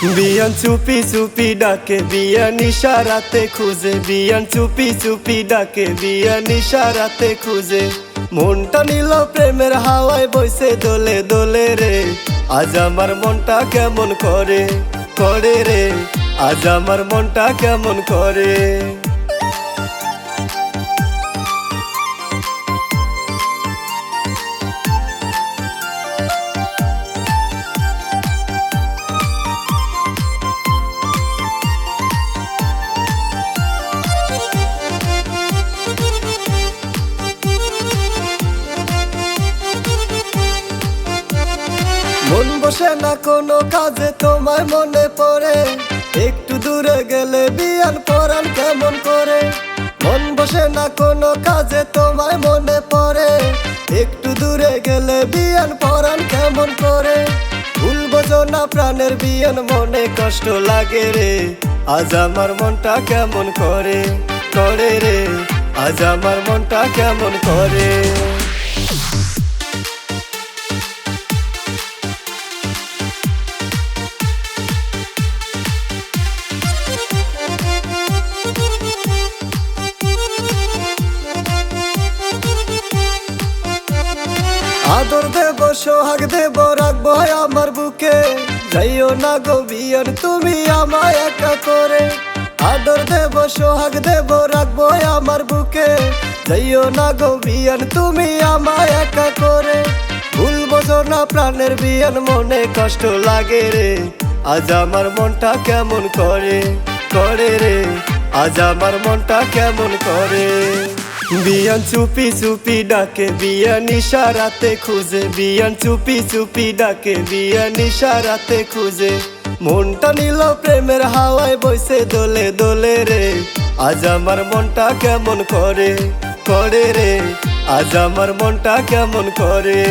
বিয়ান চুপি চুপি ডাকে, বিয়ান ইশারাতে খুঁজে, বিয়ান চুপি চুপি ডাকে, বিয়ান ইশারাতে খুঁজে। মনটা নিল প্রেমের হাওয়ায় বইছে দোলে দোলে রে, আজ আমার মনটা কেমন করে করে রে, আজ আমার মনটা কেমন করে। মন বসে না কোনো কাজে, তোমায় মনে পড়ে, একটু দূরে গেলে বিয়ান পরাণ কেমন করে। মন বসে না কোনো কাজে, তোমায় মনে পড়ে, একটু দূরে গেলে বিয়ান পরাণ কেমন করে। ভুল বোঝো না প্রাণের বিয়ান, মনে কষ্ট লাগে রে, আজ আমার মনটা কেমন করে করে রে, আজ আমার মনটা কেমন করে। আদর দেব সোহাগ দেব রাখবো আমার বুকে, যাইও না গো বিয়ান তুমি আমায় একা করে। আদর দেব সোহাগ দেব রাখবো আমার বুকে, যাইও না গো বিয়ান তুমি আমায় একা করে। ভুল বোঝো না প্রাণের বিয়ান, মনে কষ্ট লাগে রে, আজ আমার মনটা কেমন করে করে রে, আজ আমার মনটা কেমন করে। বিয়ান চুপি চুপি ডাকে, বিয়ান ইশারাতে খুঁজে, বিয়ান চুপি চুপি ডাকে, বিয়ান ইশারাতে খুঁজে। মনটা নিল প্রেমের হাওয়ায় বইছে দোলে দোলে রে, আজ আমার মনটা কেমন করে করে রে, আজ আমার মনটা কেমন করে।